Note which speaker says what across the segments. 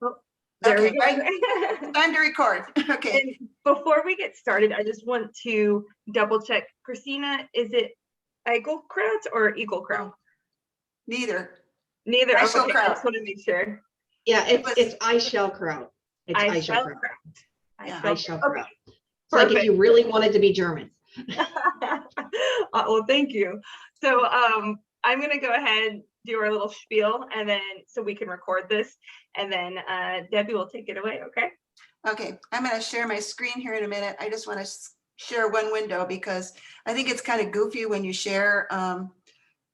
Speaker 1: Oh, there
Speaker 2: Okay,
Speaker 1: we go.
Speaker 2: right. Time to record. Okay.
Speaker 1: And before we get started, I just want to double check. Christina, is it Eichelkraut or Eaglekraut?
Speaker 2: Neither.
Speaker 1: Neither. Okay, I
Speaker 2: Eichelkraut.
Speaker 1: just want to make sure.
Speaker 3: Yeah, it's Eichelkraut. It's
Speaker 1: Eichelkraut.
Speaker 2: Yeah.
Speaker 3: Eichelkraut.
Speaker 1: Okay.
Speaker 3: It's like if you really wanted to be German.
Speaker 1: Well, thank you. So I'm going to go ahead, do our little spiel, and then so we can record this, and then Debbie will take it away, okay?
Speaker 2: Okay, I'm going to share my screen here in a minute. I just want to share one window because I think it's kind of goofy when you share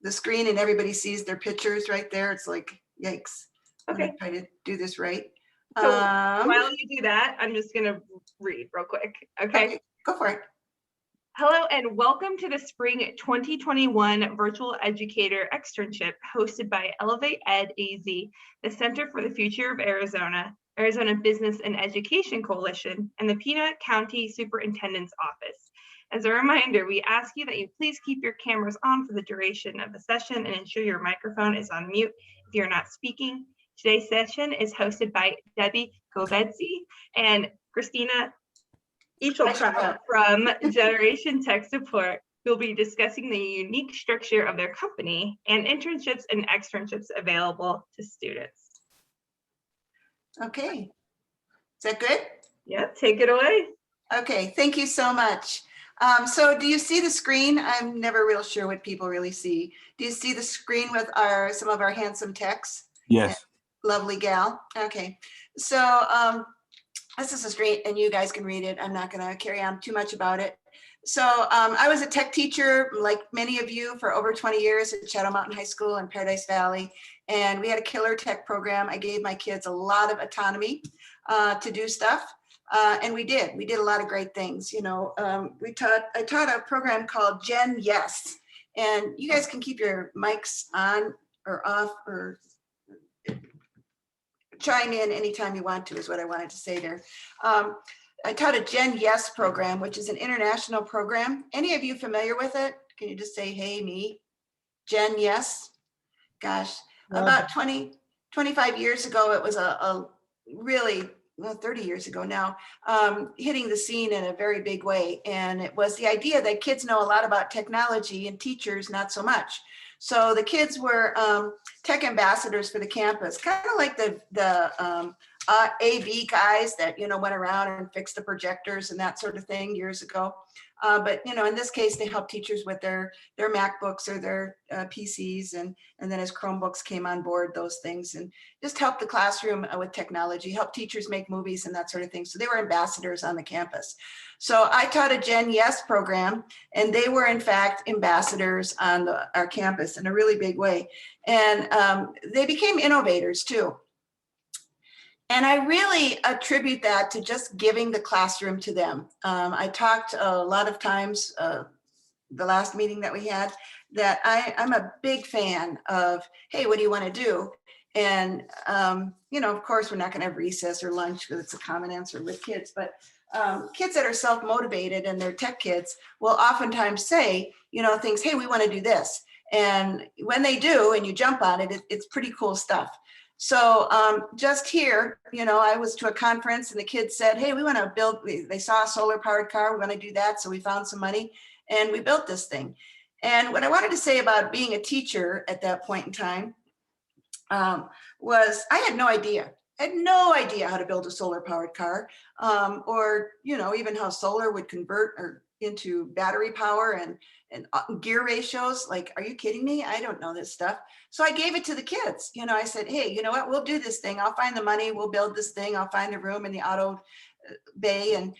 Speaker 2: the screen and everybody sees their pictures right there. It's like, yikes.
Speaker 1: Okay.
Speaker 2: I'm going to try to do this right.
Speaker 1: So while you do that, I'm just going to read real quick, okay?
Speaker 2: Go for it.
Speaker 1: Hello and welcome to the Spring 2021 Virtual Educator Externship hosted by ElevateEdAZ, the Center for the Future of Arizona, Arizona Business and Education Coalition, and the Pima County Superintendent's Office. As a reminder, we ask you that you please keep your cameras on for the duration of the session and ensure your microphone is on mute if you're not speaking. Today's session is hosted by Debbie Govedzi and Christina Eichelkraut from Generation Tech Support. We'll be discussing the unique structure of their company and internships and externships available to students.
Speaker 2: Okay. Is that good?
Speaker 1: Yeah, take it away.
Speaker 2: Okay, thank you so much. So do you see the screen? I'm never real sure what people really see. Do you see the screen with some of our handsome techs?
Speaker 4: Yes.
Speaker 2: Lovely gal. Okay, so this is a screen and you guys can read it. I'm not going to carry on too much about it. So I was a tech teacher, like many of you, for over 20 years at Shadow Mountain High School in Paradise Valley. And we had a killer tech program. I gave my kids a lot of autonomy to do stuff. And we did a lot of great things. You know, I taught a program called Gen Yes. And you guys can keep your mics on or off or chime in anytime you want to, is what I wanted to say there. I taught a Gen Yes program, which is an international program. Any of you familiar with it? Can you just say, hey, me? Gen Yes? Gosh, about 25 years ago, it was a really, well, 30 years ago now, hitting the scene in a very big way. And it was the idea that kids know a lot about technology and teachers not so much. So the kids were tech ambassadors for the campus, kind of like the AV guys that, you know, went around and fixed the projectors and that sort of thing years ago. But, you know, in this case, they helped teachers with their MacBooks or their PCs. And then as Chromebooks came on board, those things, and just help the classroom with technology, help teachers make movies and that sort of thing. So they were ambassadors on the campus. So I taught a Gen Yes program, and they were in fact ambassadors on our campus in a really big way. And they became innovators too. And I really attribute that to just giving the classroom to them. I talked a lot of times, the last meeting that we had, that I'm a big fan of, hey, what do you want to do? And, you know, of course, we're not going to have recess or lunch because it's a common answer with kids, but kids that are self-motivated and they're tech kids will oftentimes say, you know, things, hey, we want to do this. And when they do, and you jump on it, it's pretty cool stuff. So just here, you know, I was to a conference and the kids said, hey, we want to build, they saw a solar powered car, we want to do that. So we found some money and we built this thing. And what I wanted to say about being a teacher at that point in time was I had no idea. I had no idea how to build a solar powered car or, you know, even how solar would convert or into battery power and gear ratios. Like, are you kidding me? I don't know this stuff. So I gave it to the kids. You know, I said, hey, you know what, we'll do this thing. I'll find the money. We'll build this thing. I'll find the room in the auto bay and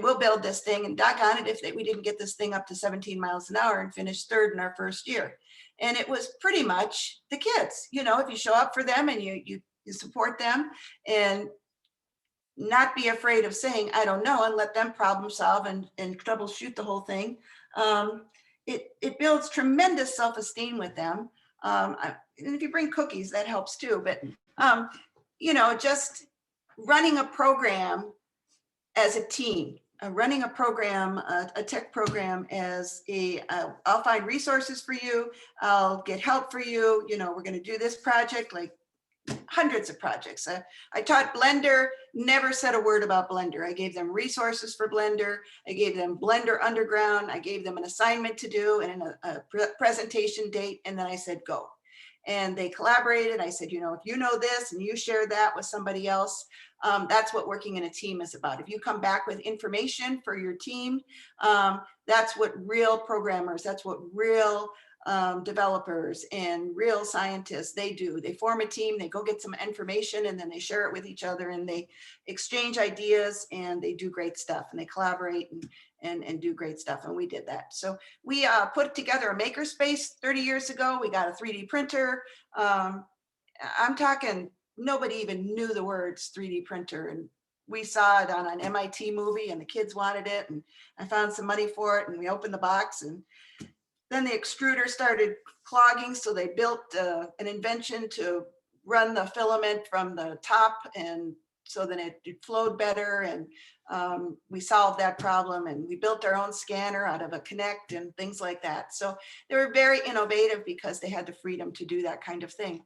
Speaker 2: we'll build this thing. And doggone it, if we didn't get this thing up to 17 miles an hour and finish third in our first year. And it was pretty much the kids. You know, if you show up for them and you support them and not be afraid of saying, I don't know, and let them problem solve and troubleshoot the whole thing. It builds tremendous self-esteem with them. And if you bring cookies, that helps too. But, you know, just running a program as a team, running a program, a tech program as I'll find resources for you. I'll get help for you. You know, we're going to do this project. Like hundreds of projects. I taught Blender, never said a word about Blender. I gave them resources for Blender. I gave them Blender Underground. I gave them an assignment to do and a presentation date. And then I said, go. And they collaborated. I said, you know, if you know this and you share that with somebody else, that's what working in a team is about. If you come back with information for your team, that's what real programmers, that's what real developers and real scientists, they do. They form a team, they go get some information, and then they share it with each other, and they exchange ideas, and they do great stuff, and they collaborate and do great stuff. And we did that. So we put together a makerspace 30 years ago. We got a 3D printer. I'm talking, nobody even knew the words 3D printer. And we saw it on an MIT movie, and the kids wanted it. And I found some money for it, and we opened the box, and then the extruder started clogging. So they built an invention to run the filament from the top, and so then it flowed better. And we solved that problem, and we built our own scanner out of a Connect and things like that. So they were very innovative because they had the freedom to do that kind of thing.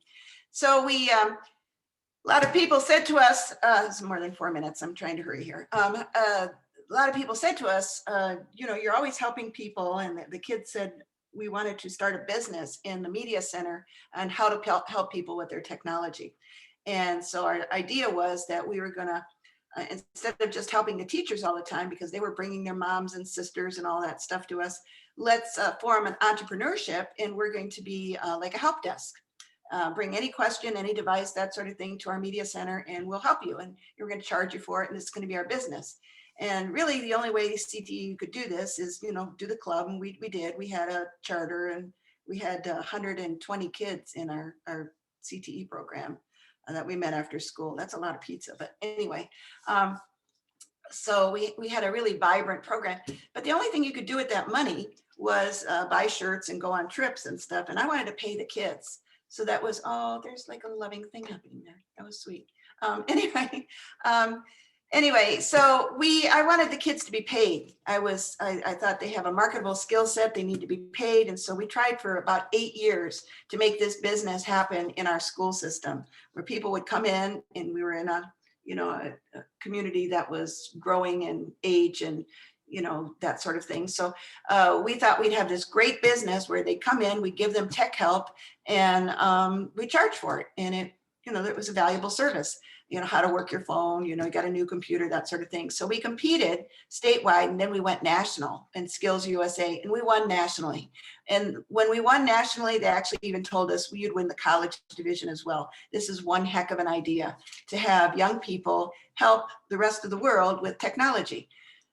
Speaker 2: So we, a lot of people said to us, it's more than 4 minutes, I'm trying to hurry here. A lot of people said to us, you know, you're always helping people. And the kids said, we wanted to start a business in the media center on how to help people with their technology. And so our idea was that we were gonna, instead of just helping the teachers all the time, because they were bringing their moms and sisters and all that stuff to us, let's form an entrepreneurship, and we're going to be like a help desk. Bring any question, any device, that sort of thing to our media center, and we'll help you, and you're going to charge you for it, and it's going to be our business. And really the only way CTE could do this is, you know, do the club, and we did. We had a charter, and we had 120 kids in our CTE program that we met after school. That's a lot of pizza, but anyway. So we had a really vibrant program, but the only thing you could do with that money was buy shirts and go on trips and stuff. And I wanted to pay the kids. So that was, oh, there's like a loving thing happening there. That was sweet. Anyway, so I wanted the kids to be paid. I thought they have a marketable skill set, they need to be paid. And so we tried for about 8 years to make this business happen in our school system, where people would come in, and we were in a community that was growing in age and, you know, that sort of thing. So we thought we'd have this great business where they come in, we give them tech help, and we charge for it. And it, you know, it was a valuable service. You know, how to work your phone, you know, you got a new computer, that sort of thing. So we competed statewide, and then we went national in Skills USA, and we won nationally. And when we won nationally, they actually even told us we'd win the college division as well. This is one heck of an idea, to have young people help the rest of the world with technology.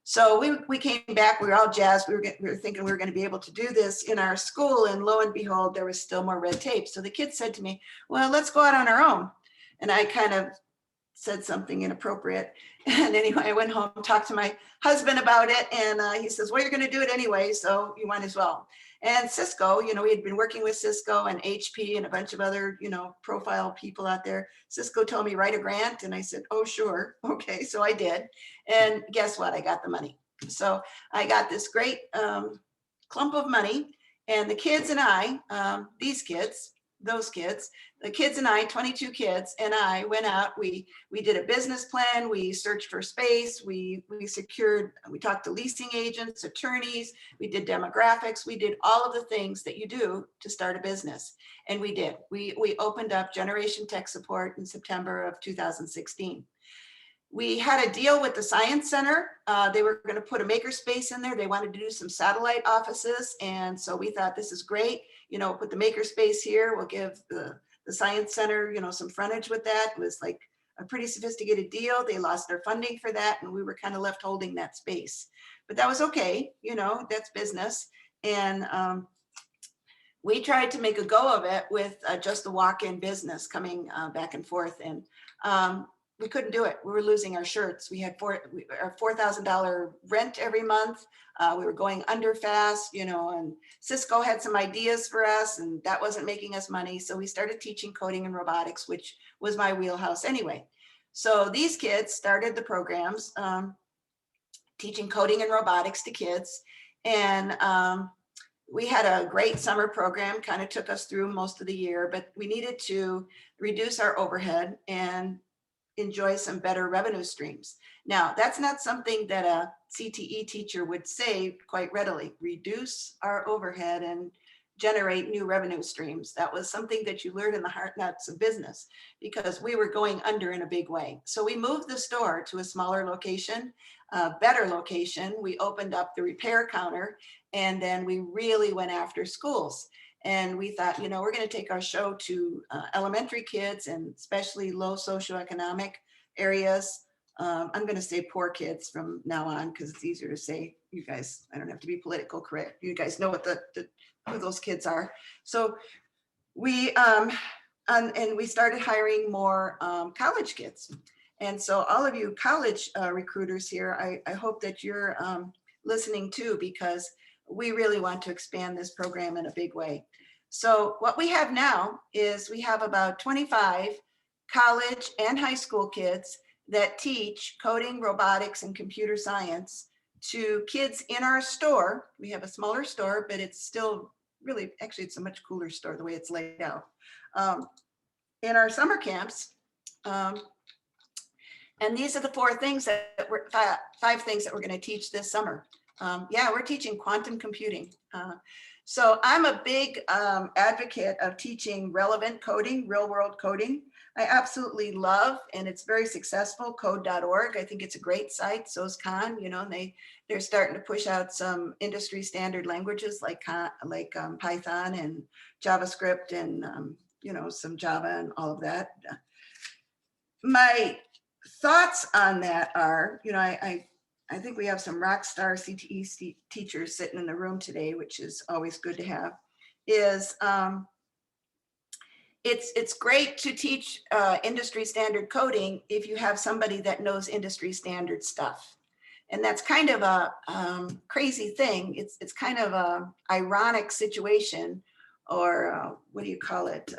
Speaker 2: So we came back, we were all jazzed. We were thinking we were going to be able to do this in our school, and lo and behold, there was still more red tape. So the kids said to me, well, let's go out on our own. And I kind of said something inappropriate. And anyway, I went home, talked to my husband about it, and he says, well, you're going to do it anyway, so you might as well. And Cisco, you know, we had been working with Cisco and HP and a bunch of other, you know, profile people out there. Cisco told me write a grant, and I said, oh, sure. Okay, so I did. And guess what? I got the money. So I got this great clump of money, and the kids and I, these kids, those kids, the kids and I, 22 kids, and I went out, we did a business plan, we searched for space, we talked to leasing agents, attorneys, we did demographics, we did all of the things that you do to start a business. And we did. We opened up Generation Tech Support in September of 2016. We had a deal with the Science Center. They were going to put a makerspace in there. They wanted to do some satellite offices. And so we thought, this is great. You know, put the makerspace here. We'll give the Science Center, you know, some frontage with that. It was like a pretty sophisticated deal. They lost their funding for that, and we were kind of left holding that space. But that was okay. You know, that's business. And we tried to make a go of it with just the walk-in business coming back and forth. And we couldn't do it. We were losing our shirts. We had our $4,000 rent every month. We were going under fast, you know, and Cisco had some ideas for us, and that wasn't making us money. So we started teaching coding and robotics, which was my wheelhouse anyway. So these kids started the programs, teaching coding and robotics to kids. And we had a great summer program, kind of took us through most of the year, but we needed to reduce our overhead and enjoy some better revenue streams. Now, that's not something that a CTE teacher would say quite readily, reduce our overhead and generate new revenue streams. That was something that you learned in the hard nuts of business, because we were going under in a big way. So we moved the store to a smaller location, a better location. We opened up the repair counter, and then we really went after schools. And we thought, you know, we're going to take our show to elementary kids, and especially low socioeconomic areas. I'm going to say poor kids from now on, because it's easier to say. You guys, I don't have to be political correct. You guys know what who those kids are. So we and we started hiring more college kids. And so all of you college recruiters here, I hope that you're listening too, because we really want to expand this program in a big way. So what we have now is we have about 25 college and high school kids that teach coding, robotics, and computer science to kids in our store. We have a smaller store, but it's still really, actually, it's a much cooler store the way it's laid out. In our summer camps, and these are the five things that we're going to teach this summer. Yeah, we're teaching quantum computing. So I'm a big advocate of teaching relevant coding, real world coding. I absolutely love, and it's very successful, code.org. I think it's a great site. So is Khan, you know, and they're starting to push out some industry standard languages like Python and JavaScript and, you know, some Java and all of that. My thoughts on that are, you know, I think we have some rock star CTE teachers sitting in the room today, which is always good to have, is it's great to teach industry standard coding if you have somebody that knows industry standard stuff. And that's kind of a crazy thing. It's kind of a ironic situation, or what do you call it?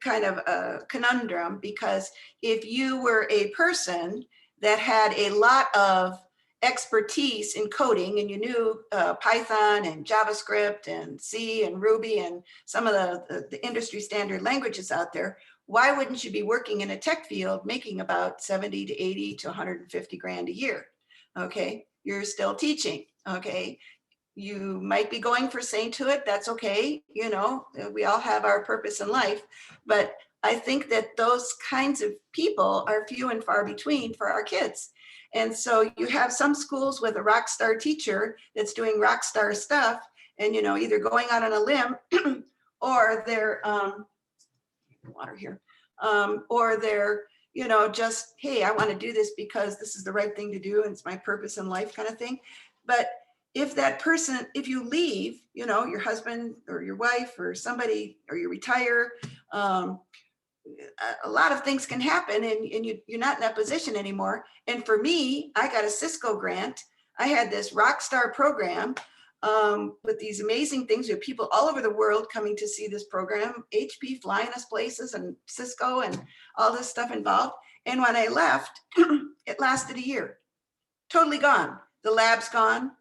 Speaker 2: Kind of a conundrum, because if you were a person that had a lot of expertise in coding, and you knew Python and JavaScript and C and Ruby and some of the industry standard languages out there, why wouldn't you be working in a tech field making about 70 to 80 to 150 grand a year? Okay, you're still teaching. Okay, you might be going for sainthood. That's okay. You know, we all have our purpose in life, but I think that those kinds of people are few and far between for our kids. And so you have some schools with a rock star teacher that's doing rock star stuff, and, you know, either going out on a limb or they're water here, or they're, you know, just, hey, I want to do this because this is the right thing to do and it's my purpose in life kind of thing. But if that person, if you leave, you know, your husband or your wife or somebody, or you retire, a lot of things can happen, and you're not in that position anymore. And for me, I got a Cisco grant. I had this rock star program with these amazing things. We have people all over the world coming to see this program, HP flying us places, and Cisco and all this stuff involved. And when I left, it lasted a year, totally gone. The lab's gone,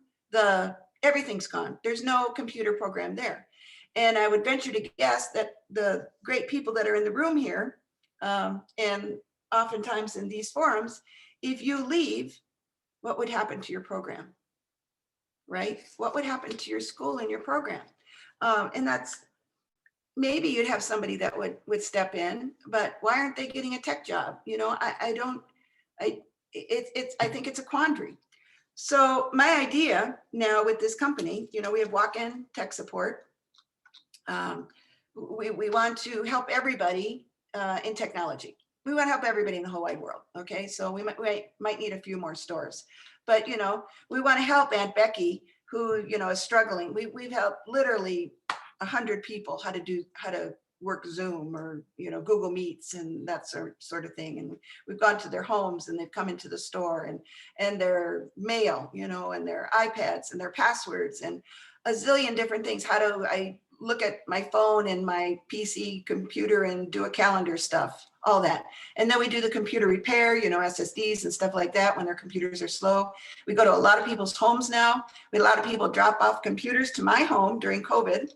Speaker 2: everything's gone. There's no computer program there. And I would venture to guess that the great people that are in the room here, and oftentimes in these forums, if you leave, what would happen to your program, right? What would happen to your school and your program? And that's, maybe you'd have somebody that would step in, but why aren't they getting a tech job? You know, I think it's a quandary. So my idea now with this company, you know, we have walk-in tech support. We want to help everybody in technology. We want to help everybody in the whole wide world. Okay, so we might need a few more stores, but, you know, we want to help Aunt Becky, who, you know, is struggling. We've helped literally 100 people how to work Zoom or, you know, Google Meets and that sort of thing. And we've gone to their homes, and they've come into the store, and their mail, you know, and their iPads and their passwords and a zillion different things. How do I look at my phone and my PC computer and do a calendar stuff, all that. And then we do the computer repair, you know, SSDs and stuff like that when their computers are slow. We go to a lot of people's homes now. We had a lot of people drop off computers to my home during COVID.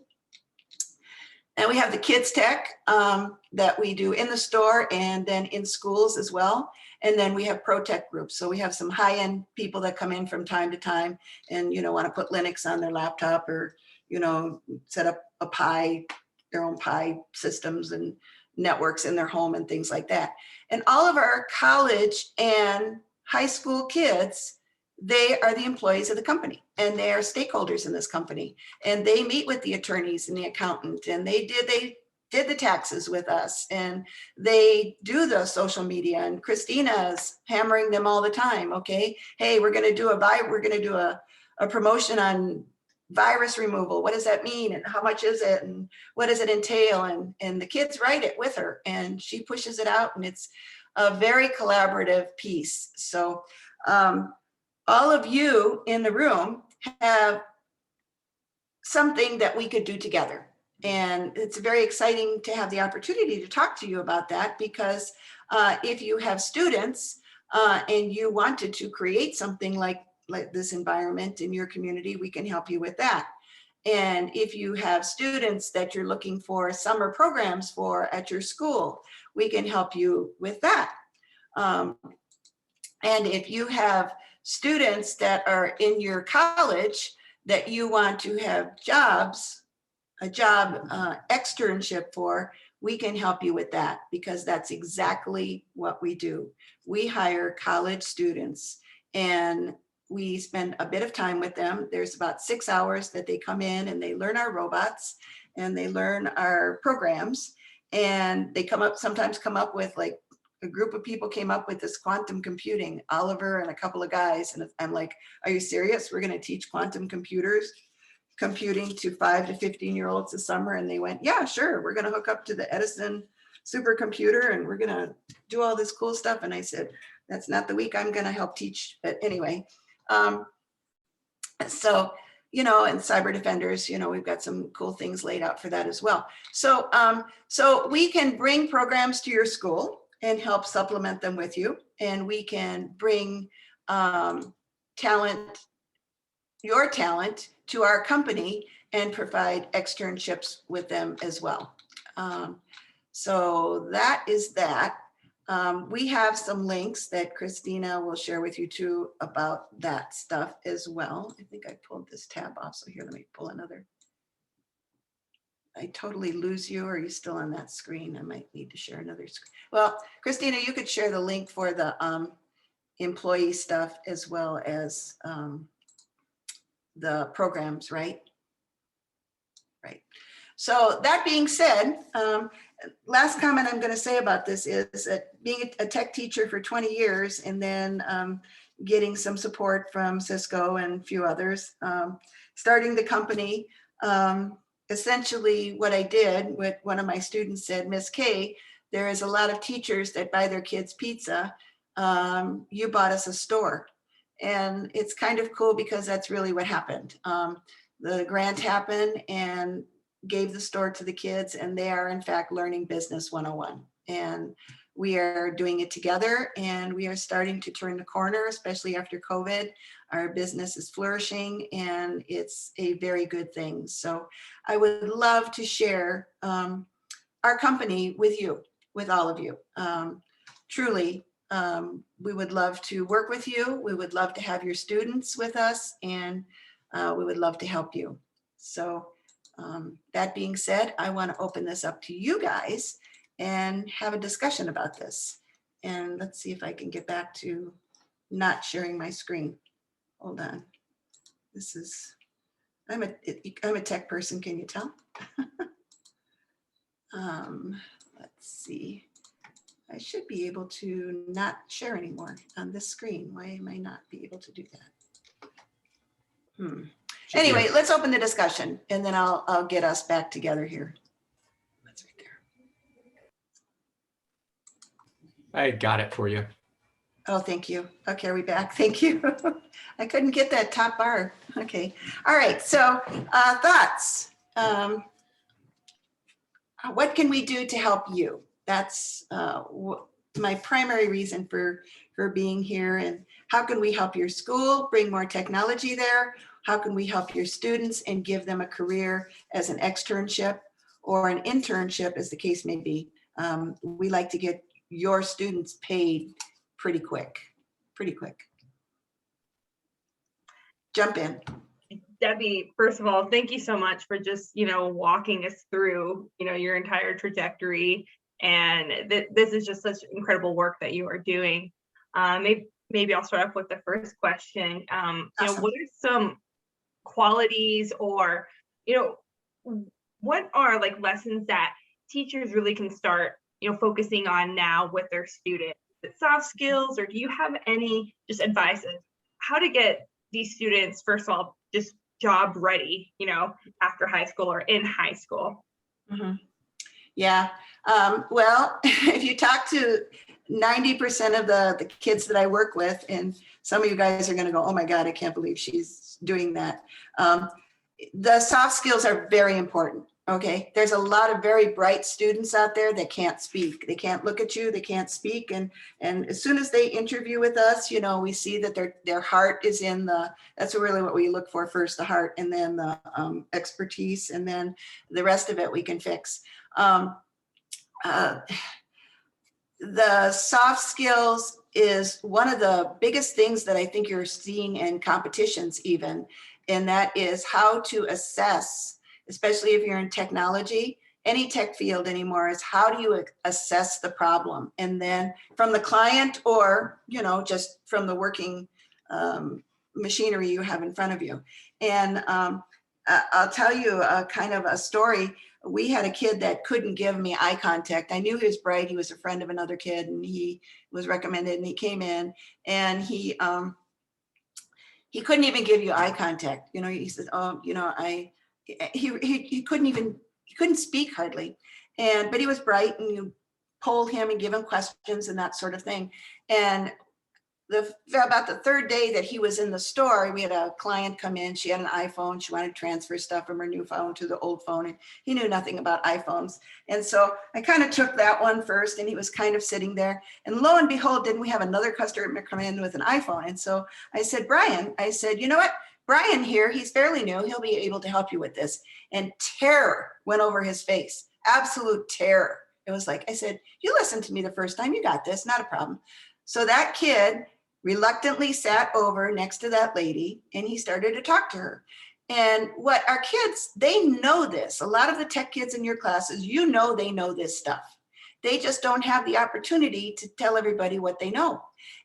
Speaker 2: And we have the kids tech that we do in the store and then in schools as well. And then we have pro tech groups. So we have some high-end people that come in from time to time and, you know, want to put Linux on their laptop or, you know, set up a Pi, their own Pi systems and networks in their home and things like that. And all of our college and high school kids, they are the employees of the company and they are stakeholders in this company. And they meet with the attorneys and the accountant and they did the taxes with us and they do the social media, and Christina's hammering them all the time. Okay, hey, we're going to do a promotion on virus removal. What does that mean? And how much is it? And what does it entail? And the kids write it with her and she pushes it out, and it's a very collaborative piece. So all of you in the room have something that we could do together. And it's very exciting to have the opportunity to talk to you about that, because if you have students and you wanted to create something like this environment in your community, we can help you with that. And if you have students that you're looking for summer programs for at your school, we can help you with that. And if you have students that are in your college that you want to have a job externship for, we can help you with that, because that's exactly what we do. We hire college students and we spend a bit of time with them. There's about 6 hours that they come in and they learn our robots and they learn our programs, and they sometimes come up with, like, a group of people came up with this quantum computing, Oliver and a couple of guys. And I'm like, are you serious? We're going to teach quantum computing to 5 to 15-year-olds this summer? And they went, yeah, sure. We're going to hook up to the Edison supercomputer and we're going to do all this cool stuff. And I said, that's not the week I'm going to help teach. But anyway, so, you know, and cyber defenders, you know, we've got some cool things laid out for that as well. So, so we can bring programs to your school and help supplement them with you. And we can bring your talent to our company and provide externships with them as well. So that is that. We have some links that Christina will share with you too about that stuff as well. I think I pulled this tab off. So here, let me pull another. I totally lose you. Are you still on that screen? I might need to share another screen. Well, Christina, you could share the link for the employee stuff as well as the programs, right? Right. So that being said, last comment I'm going to say about this is that being a tech teacher for 20 years and then getting some support from Cisco and a few others, starting the company, essentially what I did with one of my students said, Miss K, there is a lot of teachers that buy their kids pizza. You bought us a store. And it's kind of cool because that's really what happened. The grant happened and gave the store to the kids, and they are in fact learning business 101. And we are doing it together, and we are starting to turn the corner, especially after COVID. Our business is flourishing and it's a very good thing. So I would love to share our company with you, with all of you. Truly, we would love to work with you. We would love to have your students with us, and we would love to help you. So that being said, I want to open this up to you guys and have a discussion about this. And let's see if I can get back to not sharing my screen. Hold on. This is, I'm a tech person, can you tell? Let's see. I should be able to not share anymore on this screen. Why am I not be able to do that? Anyway, let's open the discussion and then I'll get us back together here. That's right there.
Speaker 4: I got it for you.
Speaker 2: Oh, thank you. Okay, are we back? Thank you. I couldn't get that top bar. Okay. All right. So thoughts. what can we do to help you? That's my primary reason for being here. And how can we help your school bring more technology there? How can we help your students and give them a career as an externship or an internship, as the case may be? We like to get your students paid pretty quick. Jump in.
Speaker 1: Debbie, first of all, thank you so much for just, walking us through, your entire trajectory. And this is just such incredible work that you are doing. Maybe I'll start off with the first question.
Speaker 2: Awesome.
Speaker 1: What are some qualities or, what are like lessons that teachers really can start, focusing on now with their students? Is it soft skills, or do you have any just advice of how to get these students, first of all, just job ready, after high school or in high school?
Speaker 2: Mm-hmm. Yeah. Well, if you talk to 90% of the kids that I work with, and some of you guys are going to go, oh my God, I can't believe she's doing that. The soft skills are very important. Okay. There's a lot of very bright students out there that can't speak. They can't look at you. They can't speak. And as soon as they interview with us, we see that their heart is in that's really what we look for first, the heart, and then the expertise, and then the rest of it we can fix. The soft skills is one of the biggest things that I think you're seeing in competitions even, and that is how to assess, especially if you're in technology, any tech field anymore, is how do you assess the problem? And then from the client or, just from the working machinery you have in front of you. And I'll tell you kind of a story. We had a kid that couldn't give me eye contact. I knew he was bright. He was a friend of another kid, and he was recommended, and he came in, and he couldn't even give you eye contact. He said, oh, he couldn't speak hardly. But he was bright, and you poll him and give him questions and that sort of thing. And about the third day that he was in the store, we had a client come in. She had an iPhone. She wanted to transfer stuff from her new phone to the old phone, and he knew nothing about iPhones. And so I kind of took that one first, and he was kind of sitting there. And lo and behold, didn't we have another customer come in with an iPhone? And so I said, Brian, you know what? Brian here, he's fairly new. He'll be able to help you with this. And terror went over his face, absolute terror. It was like, I said, you listened to me the first time. You got this, not a problem. So that kid reluctantly sat over next to that lady, and he started to talk to her. And what our kids, they know this. A lot of the tech kids in your classes, they know this stuff. They just don't have the opportunity to tell everybody what they know.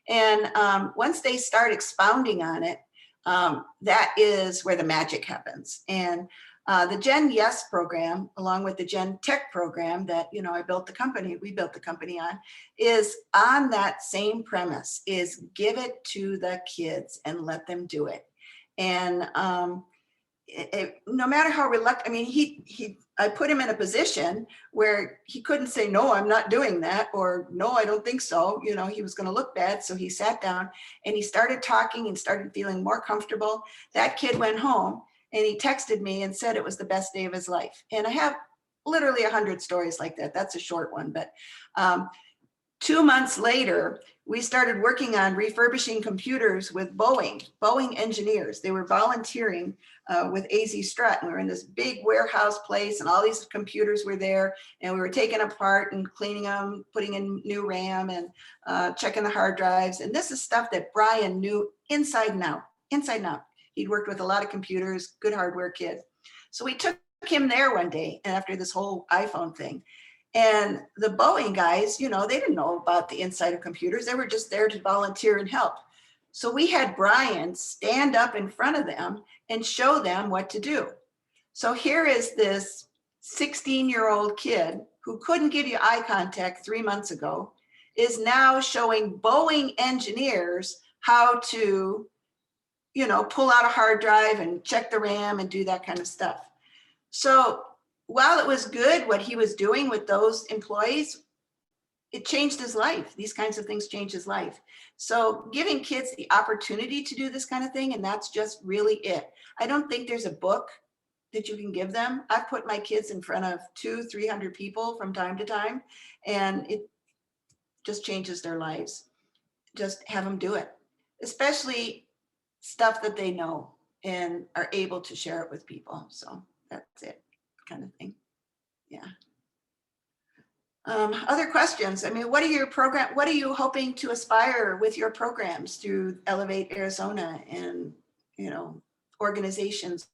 Speaker 2: And once they start expounding on it, that is where the magic happens. And the Gen Yes program, along with the Gen Tech program that, we built the company on, is on that same premise, is give it to the kids and let them do it. And no matter how reluctant, I put him in a position where he couldn't say, no, I'm not doing that, or no, I don't think so. He was going to look bad. So he sat down and he started talking and started feeling more comfortable. That kid went home, and he texted me and said it was the best day of his life. And I have literally 100 stories like that. That's a short one. But 2 months later, we started working on refurbishing computers with Boeing engineers. They were volunteering with AZ Strut. And we were in this big warehouse place, and all these computers were there. And we were taking apart and cleaning them, putting in new RAM, and checking the hard drives. And this is stuff that Brian knew inside and out. He'd worked with a lot of computers, good hardware kid. So we took him there one day, and after this whole iPhone thing. And the Boeing guys, they didn't know about the inside of computers. They were just there to volunteer and help. So we had Brian stand up in front of them and show them what to do. So here is this 16-year-old kid who couldn't give you eye contact 3 months ago, is now showing Boeing engineers how to pull out a hard drive and check the RAM and do that kind of stuff. So while it was good what he was doing with those employees, it changed his life. These kinds of things change his life. So giving kids the opportunity to do this kind of thing, and that's just really it. I don't think there's a book that you can give them. I've put my kids in front of 200-300 people from time to time, and it just changes their lives. Just have them do it, especially stuff that they know and are able to share it with people. So that's it, kind of thing. Yeah. Other questions? I mean, what are you hoping to aspire with your programs through Elevate Arizona and, organizations?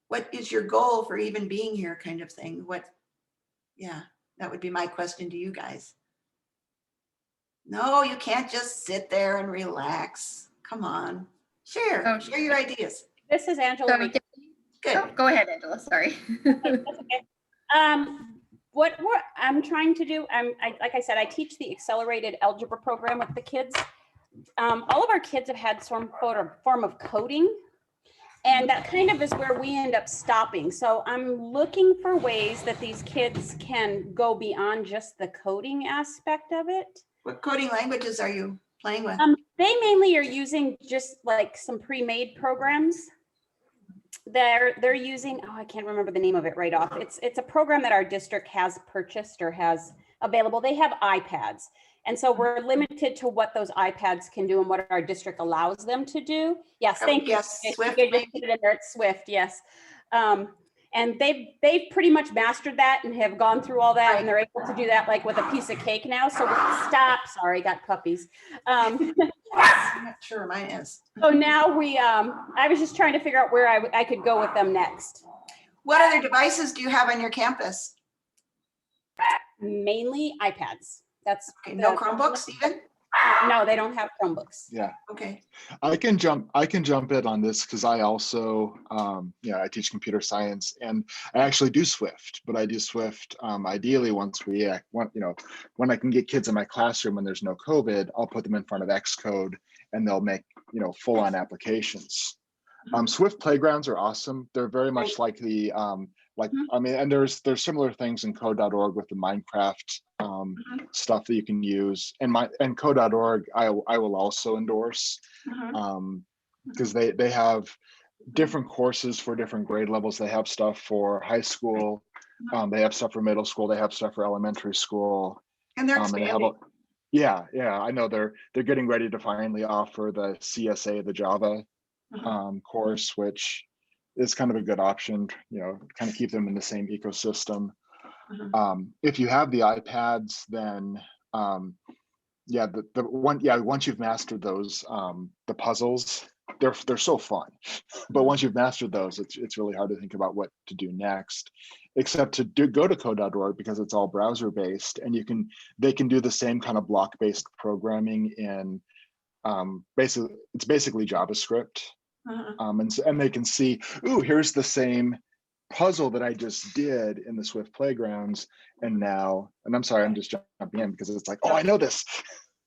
Speaker 2: What is your goal for even being here, kind of thing? Yeah, that would be my question to you guys. No, you can't just sit there and relax. Come on, share your ideas.
Speaker 4: This is Angela.
Speaker 2: Good.
Speaker 5: Oh, go ahead, Angela. Sorry.
Speaker 4: That's okay. What I'm trying to do, like I said, I teach the accelerated algebra program with the kids. All of our kids have had some form of coding, and that kind of is where we end up stopping. So I'm looking for ways that these kids can go beyond just the coding aspect of it.
Speaker 2: What coding languages are you playing with?
Speaker 4: They mainly are using just like some pre-made programs. They're using, I can't remember the name of it right off. It's a program that our district has purchased or has available. They have iPads. And so we're limited to what those iPads can do and what our district allows them to do. Yes, thank you.
Speaker 2: Yes, Swift,
Speaker 4: you just put it in there, it's Swift, yes. And they've pretty much mastered that and have gone through all that, and they're able to do that like with a piece of cake now. So stop, sorry, got puppies.
Speaker 2: I'm not sure mine is.
Speaker 4: So now I was just trying to figure out where I could go with them next.
Speaker 2: What other devices do you have on your campus?
Speaker 4: Mainly iPads. That's
Speaker 2: okay. No Chromebooks even?
Speaker 4: No, they don't have Chromebooks.
Speaker 6: Yeah.
Speaker 2: Okay.
Speaker 6: I can jump in on this because I also, I teach computer science, and I actually do Swift, but I do Swift ideally when I can get kids in my classroom when there's no COVID, I'll put them in front of Xcode and they'll make, full on applications. Swift playgrounds are awesome. They're very much like the, and there's similar things in code.org with the Minecraft stuff that you can use, and code.org I will also endorse because they have different courses for different grade levels. They have stuff for high school, they have stuff for middle school, they have stuff for elementary school,
Speaker 2: and they're expanding.
Speaker 6: Yeah, I know they're getting ready to finally offer the CSA, the Java course, which is kind of a good option, kind of keep them in the same ecosystem. If you have the iPads, then once you've mastered those, the puzzles, they're so fun. But once you've mastered those, it's really hard to think about what to do next, except to go to code.org because it's all browser based, and they can do the same kind of block based programming in basically JavaScript. And they can see, ooh, here's the same puzzle that I just did in the Swift playgrounds, and I'm sorry, I'm just jumping in because it's like, oh, I know this.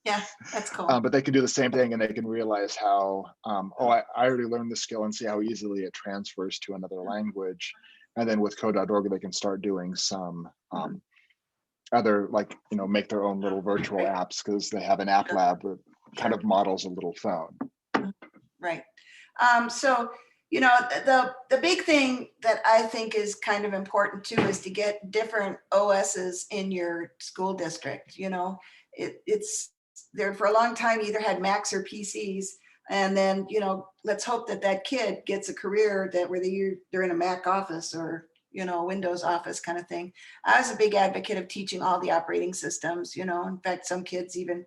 Speaker 2: Yeah, that's cool.
Speaker 6: But they can do the same thing, and they can realize how, I already learned the skill, and see how easily it transfers to another language. And then with code.org, they can start doing some other, make their own little virtual apps, because they have an app lab that kind of models a little phone.
Speaker 2: Right. So, the big thing that I think is kind of important too is to get different OSs in your school district. It's there for a long time, you either had Macs or PCs, and then, let's hope that kid gets a career where they're in a Mac office or, a Windows office kind of thing. I was a big advocate of teaching all the operating systems, in fact, some kids even.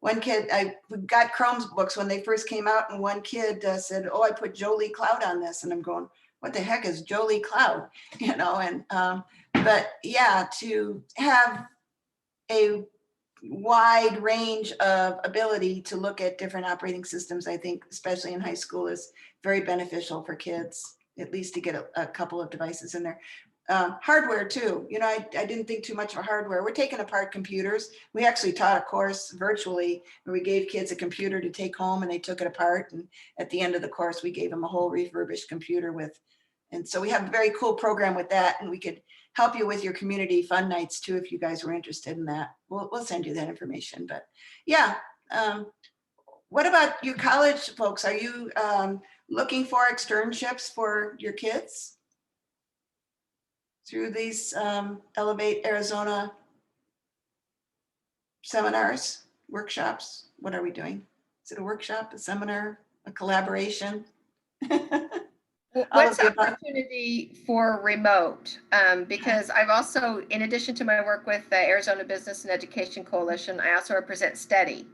Speaker 2: One kid, we got Chromebooks when they first came out, and one kid said, "Oh, I put Jolie Cloud on this," and I'm going, "What the heck is Jolie Cloud?" But yeah, to have a wide range of ability to look at different operating systems, I think, especially in high school, is very beneficial for kids, at least to get a couple of devices in there. Hardware too, I didn't think too much of hardware. We're taking apart computers. We actually taught a course virtually where we gave kids a computer to take home, and they took it apart. And at the end of the course, we gave them a whole refurbished computer and so we have a very cool program with that, and we could help you with your community fun nights too, if you guys were interested in that. We'll send you that information. But yeah, what about you college folks? Are you looking for externships for your kids through these Elevate Arizona seminars, workshops? What are we doing? Is it a workshop, a seminar, a collaboration?
Speaker 5: What's the opportunity for remote? Because I've also, in addition to my work with the Arizona Business and Education Coalition, I also represent STEADY.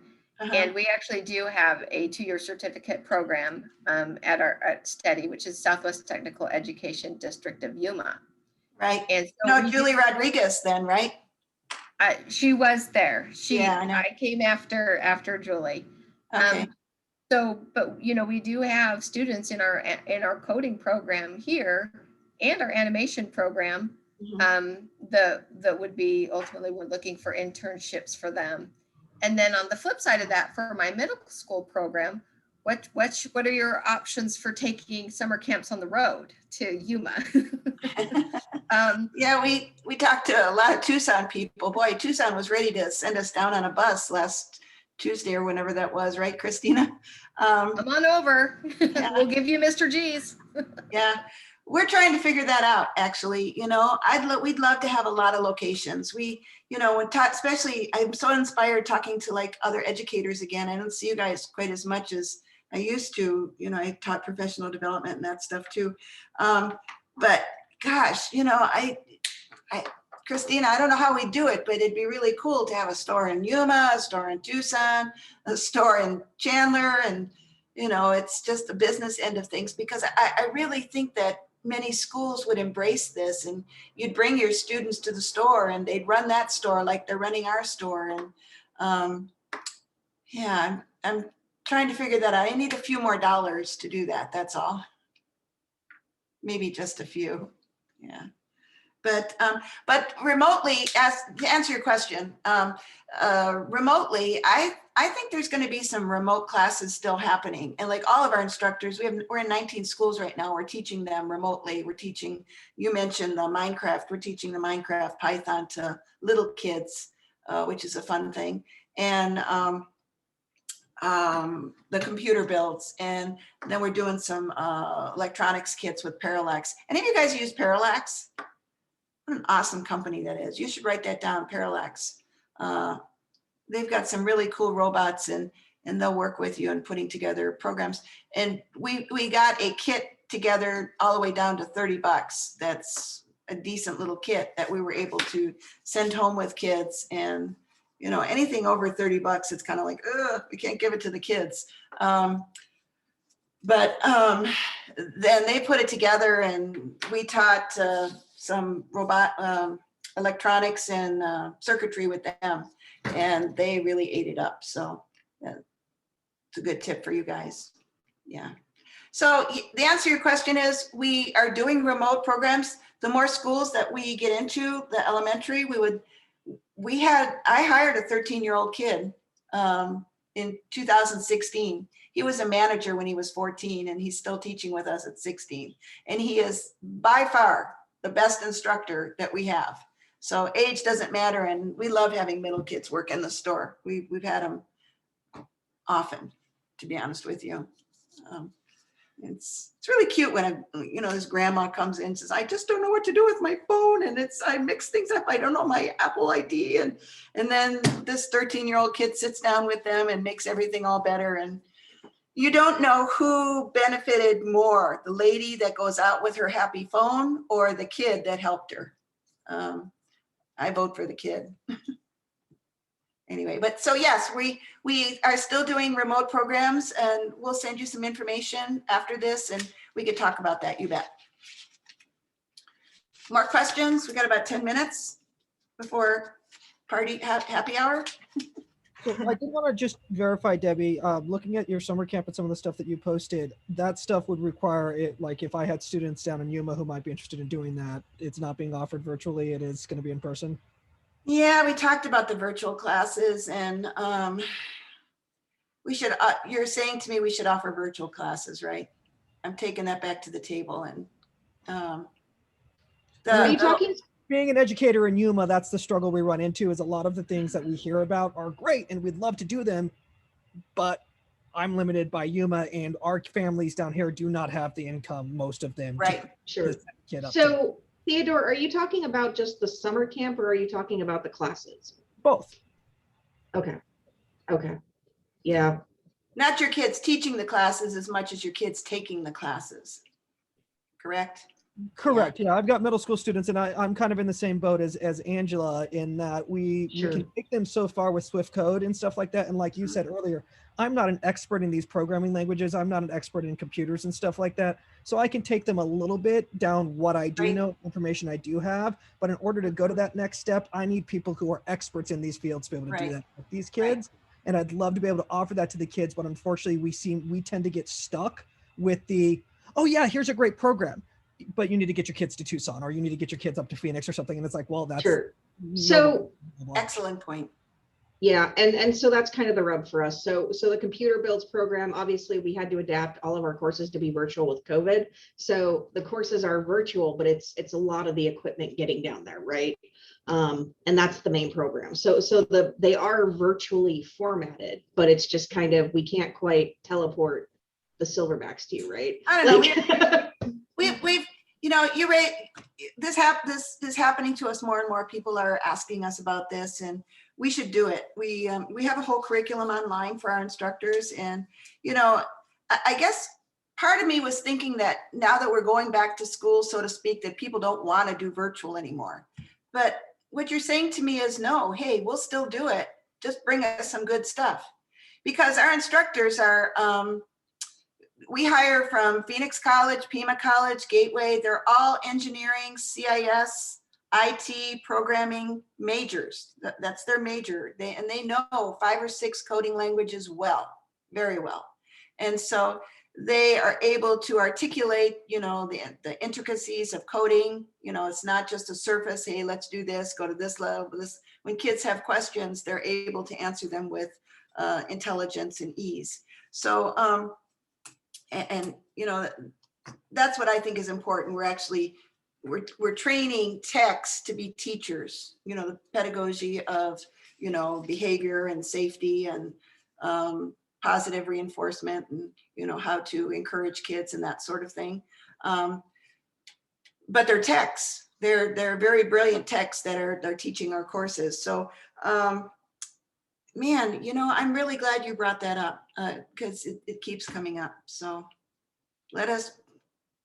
Speaker 5: And we actually do have a 2-year certificate program at STEADY, which is Southwest Technical Education District of Yuma.
Speaker 2: Right.
Speaker 5: And so
Speaker 2: no, Julie Rodriguez then, right?
Speaker 5: She was there.
Speaker 2: Yeah, I know.
Speaker 5: I came after Julie.
Speaker 2: Okay.
Speaker 5: But you know, we do have students in our coding program here and our animation program that would be ultimately, we're looking for internships for them. And then on the flip side of that, for my middle school program, what are your options for taking summer camps on the road to Yuma?
Speaker 2: Yeah, we talked to a lot of Tucson people. Boy, Tucson was ready to send us down on a bus last Tuesday or whenever that was, right, Christina?
Speaker 5: Come on over.
Speaker 2: Yeah.
Speaker 5: We'll give you Mr. G's.
Speaker 2: Yeah, we're trying to figure that out, actually. You know, we'd love to have a lot of locations. We, you know, especially, I'm so inspired talking to like other educators again. I don't see you guys quite as much as I used to. You know, I taught professional development and that stuff too. But gosh, you know, Christina, I don't know how we do it, but it'd be really cool to have a store in Yuma, a store in Tucson, a store in Chandler. And, you know, it's just the business end of things, because I really think that many schools would embrace this, and you'd bring your students to the store and they'd run that store like they're running our store. And yeah, I'm trying to figure that out. I need a few more dollars to do that. That's all. Maybe just a few. Yeah. But remotely, to answer your question, remotely, I think there's going to be some remote classes still happening. And like all of our instructors, we're in 19 schools right now. We're teaching them remotely. We're teaching, you mentioned the Minecraft. We're teaching the Minecraft Python to little kids, which is a fun thing. And the computer builds. And then we're doing some electronics kits with Parallax. Any of you guys use Parallax? What an awesome company that is. You should write that down, Parallax. They've got some really cool robots, and they'll work with you in putting together programs. And we got a kit together all the way down to $30. That's a decent little kit that we were able to send home with kids. And, you know, anything over $30, it's kind of like, ugh, we can't give it to the kids. But then they put it together, and we taught some robot electronics and circuitry with them, and they really ate it up. So it's a good tip for you guys. Yeah. So the answer to your question is, we are doing remote programs. The more schools that we get into, the elementary, I hired a 13-year-old kid in 2016. He was a manager when he was 14, and he's still teaching with us at 16. And he is by far the best instructor that we have. So age doesn't matter, and we love having middle kids work in the store. We've had them often, to be honest with you. It's really cute when his grandma comes in and says, I just don't know what to do with my phone, and I mix things up. I don't know my Apple ID, and then this 13-year-old kid sits down with them and makes everything all better. And you don't know who benefited more, the lady that goes out with her happy phone or the kid that helped her. I vote for the kid. Anyway, but so yes, we are still doing remote programs, and we'll send you some information after this, and we could talk about that, you bet. More questions? We got about 10 minutes before happy hour.
Speaker 7: So I did want to just verify, Debbie, looking at your summer camp and some of the stuff that you posted, that stuff would require it, like if I had students down in Yuma who might be interested in doing that, it's not being offered virtually, it is going to be in person?
Speaker 2: Yeah, we talked about the virtual classes, and we should, you're saying to me we should offer virtual classes, right? I'm taking that back to the table. And
Speaker 3: Are you talking?
Speaker 7: Being an educator in Yuma, that's the struggle we run into, is a lot of the things that we hear about are great and we'd love to do them, but I'm limited by Yuma, and our families down here do not have the income, most of them.
Speaker 2: Right.
Speaker 3: Sure.
Speaker 7: Get up to
Speaker 3: So Theodore, are you talking about just the summer camp or are you talking about the classes?
Speaker 7: both.
Speaker 3: Okay. Okay. Yeah.
Speaker 2: Not your kids teaching the classes as much as your kids taking the classes. Correct?
Speaker 7: Correct. Yeah, I've got middle school students, and I'm kind of in the same boat as Angela in that we can take them so far with Swift code and stuff like that. And like you said earlier, I'm not an expert in these programming languages. I'm not an expert in computers and stuff like that. So I can take them a little bit down what I do know, information I do have. But in order to go to that next step, I need people who are experts in these fields to be able to do that with these kids. And I'd love to be able to offer that to the kids. But unfortunately, we tend to get stuck with the, oh yeah, here's a great program, but you need to get your kids to Tucson, or you need to get your kids up to Phoenix or something. And it's like, well, that's
Speaker 3: sure. So
Speaker 2: excellent point.
Speaker 3: Yeah, and so that's kind of the rub for us. So the computer builds program, obviously we had to adapt all of our courses to be virtual with COVID. So the courses are virtual, but it's a lot of the equipment getting down there, right? And that's the main program. So they are virtually formatted, but it's just kind of, we can't quite teleport the silverbacks to you, right?
Speaker 2: I don't know. We've you're right. This happening to us more and more. People are asking us about this, and we should do it. We have a whole curriculum online for our instructors, and I guess part of me was thinking that now that we're going back to school, so to speak, that people don't want to do virtual anymore. But what you're saying to me is, no, hey, we'll still do it. Just bring us some good stuff, because our instructors are. We hire from Phoenix College, Pima College, Gateway. They're all engineering, CIS, IT, programming majors. That's their major. They know 5 or 6 coding languages well, very well. And so they are able to articulate, the intricacies of coding. It's not just a surface, hey, let's do this, go to this level. When kids have questions, they're able to answer them with intelligence and ease. So, and that's what I think is important. We're training techs to be teachers, the pedagogy of behavior and safety and positive reinforcement, and how to encourage kids and that sort of thing. But they're techs. They're very brilliant techs that are teaching our courses. So man, I'm really glad you brought that up, because it keeps coming up. So let us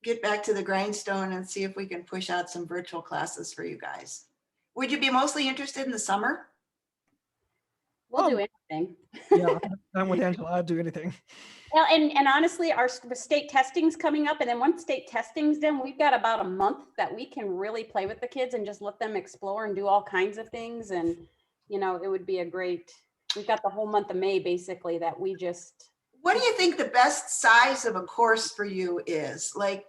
Speaker 2: get back to the grindstone and see if we can push out some virtual classes for you guys. Would you be mostly interested in the summer?
Speaker 4: We'll do anything.
Speaker 7: Yeah, I'm with Angela. I'll do anything.
Speaker 4: Well, and honestly, our state testing's coming up, and then once state testing's done, we've got about a month that we can really play with the kids and just let them explore and do all kinds of things. And it would be a great. We've got the whole month of May basically that we just.
Speaker 2: What do you think the best size of a course for you is? Like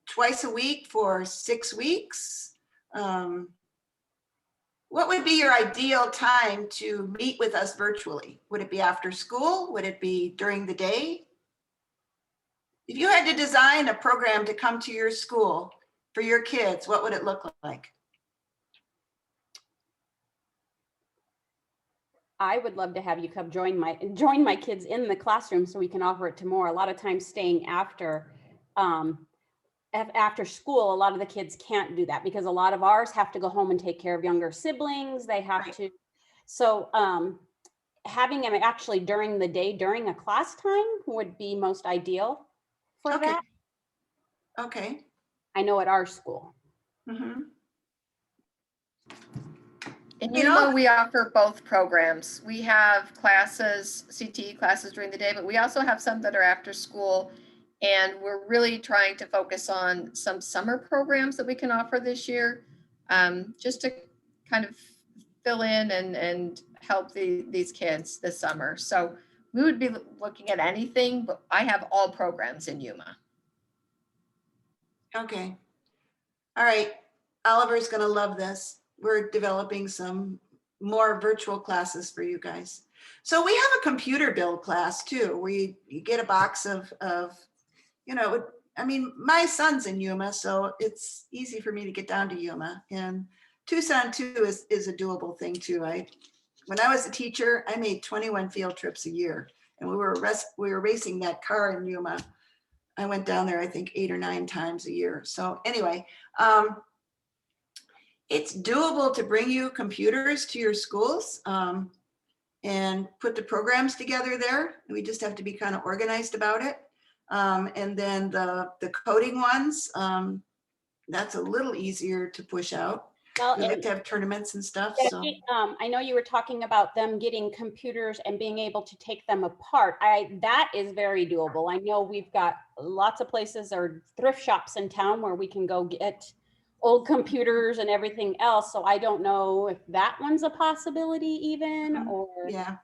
Speaker 2: twice a week for 6 weeks? What would be your ideal time to meet with us virtually? Would it be after school? Would it be during the day? If you had to design a program to come to your school for your kids, what would it look like?
Speaker 4: I would love to have you come join my kids in the classroom so we can offer it to more. A lot of times staying after school, a lot of the kids can't do that because a lot of ours have to go home and take care of younger siblings. They have to. So having them actually during the day, during a class time would be most ideal for that.
Speaker 2: Okay.
Speaker 4: I know at our school.
Speaker 2: Mm-hmm.
Speaker 5: In Yuma, we offer both programs. We have classes, CTE classes during the day, but we also have some that are after school. And we're really trying to focus on some summer programs that we can offer this year, just to kind of fill in and help these kids this summer. So we would be looking at anything, but I have all programs in Yuma.
Speaker 2: Okay. All right. Oliver's going to love this. We're developing some more virtual classes for you guys. So we have a computer build class too, where you get a box of my son's in Yuma, so it's easy for me to get down to Yuma. And Tucson too is a doable thing too. When I was a teacher, I made 21 field trips a year. and we were racing that car in Yuma. I went down there, I think 8 or 9 times a year. So anyway, it's doable to bring you computers to your schools and put the programs together there. We just have to be kind of organized about it. And then the coding ones, that's a little easier to push out.
Speaker 4: Well,
Speaker 2: We like to have tournaments and stuff.
Speaker 4: yeah,
Speaker 2: So
Speaker 4: I know you were talking about them getting computers and being able to take them apart. That is very doable. I know we've got lots of places or thrift shops in town where we can go get old computers and everything else. So I don't know if that one's a possibility even, or
Speaker 2: yeah,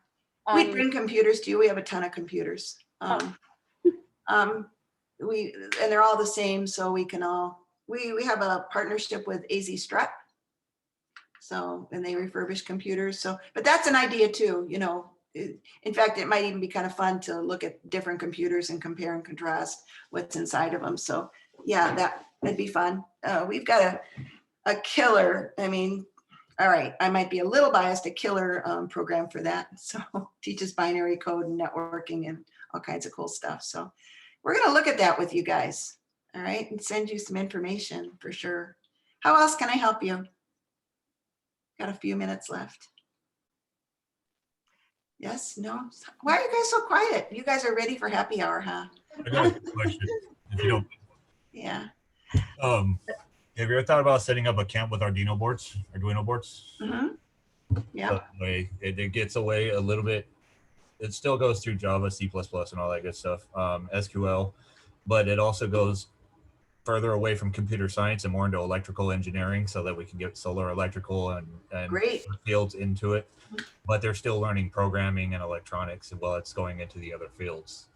Speaker 2: we bring computers to you. We have a ton of computers. And they're all the same, so we can all, we have a partnership with AZ Strut. So, and they refurbish computers. So, but that's an idea too, you know. In fact, it might even be kind of fun to look at different computers and compare and contrast what's inside of them. So yeah, that'd be fun. We've got a killer, I mean, all right, I might be a little biased, a killer program for that. So teaches binary code and networking and all kinds of cool stuff. So we're gonna look at that with you guys, all right, and send you some information for sure. How else can I help you? Got a few minutes left. Yes, no? Why are you guys so quiet? You guys are ready for happy hour, huh?
Speaker 8: I got a question. If you don't,
Speaker 2: Yeah.
Speaker 8: have you ever thought about setting up a camp with Arduino boards?
Speaker 2: Yeah.
Speaker 8: That way it gets away a little bit. It still goes through Java, C++, and all that good stuff, SQL, but it also goes further away from computer science and more into electrical engineering, so that we can get solar, electrical, and
Speaker 2: Great.
Speaker 8: fields into it. But they're still learning programming and electronics while it's going into the other fields.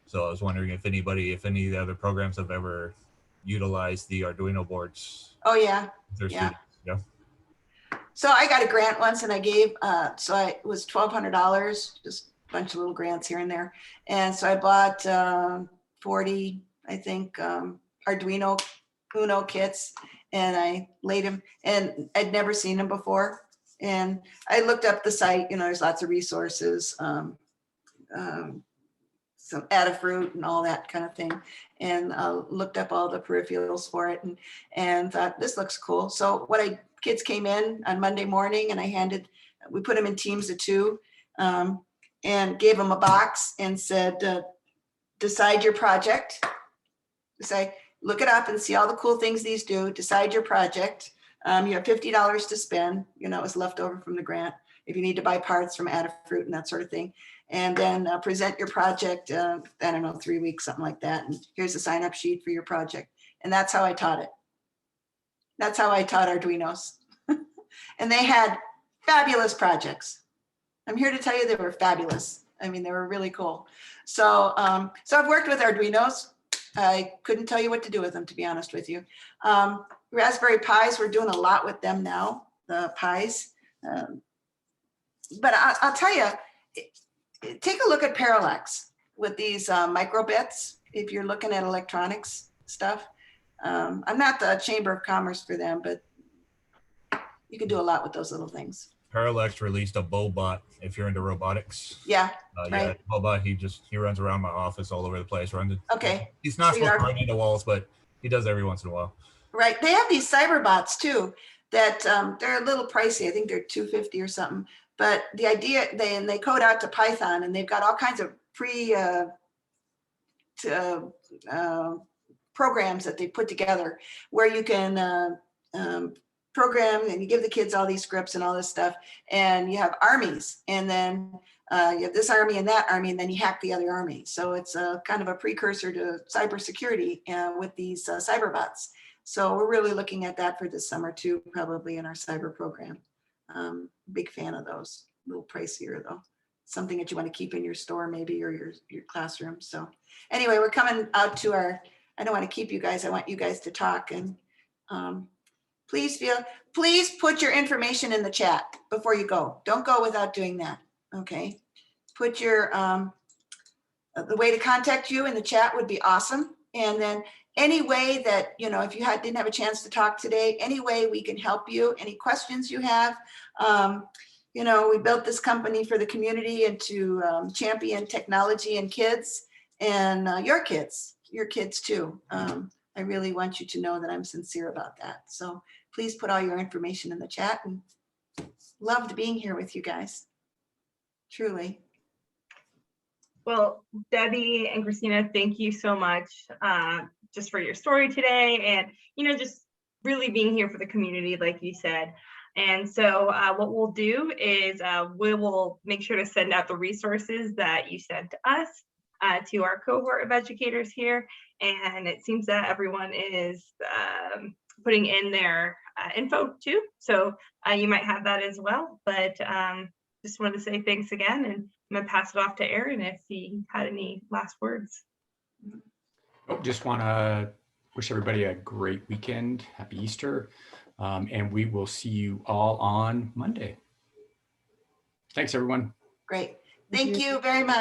Speaker 8: So I was wondering if any of the other programs have ever utilized the Arduino boards.
Speaker 2: Oh yeah.
Speaker 8: with their
Speaker 2: Yeah.
Speaker 8: students. Yeah.
Speaker 2: So I got a grant once and I gave, it was $1,200, just a bunch of little grants here and there. And so I bought 40, I think, Arduino Uno kits, and I laid them, and I'd never seen them before. And I looked up the site, you know, there's lots of resources, some Adafruit and all that kind of thing. And looked up all the peripherals for it and thought, this looks cool. So kids came in on Monday morning and we put them in teams of 2 and gave them a box and said, decide your project. Look it up and see all the cool things these do. Decide your project. You have $50 to spend, you know, it was left over from the grant. If you need to buy parts from Adafruit and that sort of thing. And then present your project, I don't know, 3 weeks, something like that. And here's a sign up sheet for your project. And that's how I taught it. That's how I taught Arduinos. And they had fabulous projects. I'm here to tell you they were fabulous. I mean, they were really cool. So, so I've worked with Arduinos. I couldn't tell you what to do with them, to be honest with you. Raspberry Pis, we're doing a lot with them now, the Pis. But I'll tell you, take a look at Parallax with these microbits, if you're looking at electronics stuff. I'm not the Chamber of Commerce for them, but you can do a lot with those little things.
Speaker 8: Parallax released a Bobot if you're into robotics.
Speaker 2: Yeah,
Speaker 8: Yeah,
Speaker 2: right.
Speaker 8: Bobot, he runs around my office all over the place.
Speaker 2: Okay.
Speaker 8: He's not
Speaker 2: So
Speaker 8: supposed to run into walls, but he does every once in a while.
Speaker 2: Right. They have these cyberbots too that they're a little pricey. I think they're $250 or something. They code out to Python, and they've got all kinds of programs that they put together where you can program, and you give the kids all these scripts and all this stuff, and you have armies, and then you have this army and that army, and then you hack the other army. So it's a kind of a precursor to cybersecurity with these cyberbots. So we're really looking at that for this summer too, probably in our cyber program. Big fan of those. A little pricier though. Something that you want to keep in your store maybe, or your classroom. So anyway, we're coming out to I don't want to keep you guys. I want you guys to talk, and please put your information in the chat before you go. Don't go without doing that. Okay. Put your, the way to contact you in the chat would be awesome. And then any way that, you know, if you didn't have a chance to talk today, any way we can help you, any questions you have, you know, we built this company for the community and to champion technology and kids and your kids too. I really want you to know that I'm sincere about that. So please put all your information in the chat, and loved being here with you guys. Truly.
Speaker 1: Well, Debbie and Christina, thank you so much just for your story today, and just really being here for the community, like you said. And so what we'll do is we will make sure to send out the resources that you sent to us to our cohort of educators here. And it seems that everyone is putting in their info too. So you might have that as well. But just wanted to say thanks again, and I'm gonna pass it off to Aaron if he had any last words.
Speaker 9: Oh, just want to wish everybody a great weekend. Happy Easter. And we will see you all on Monday. Thanks, everyone.
Speaker 2: Great. Thank you very much.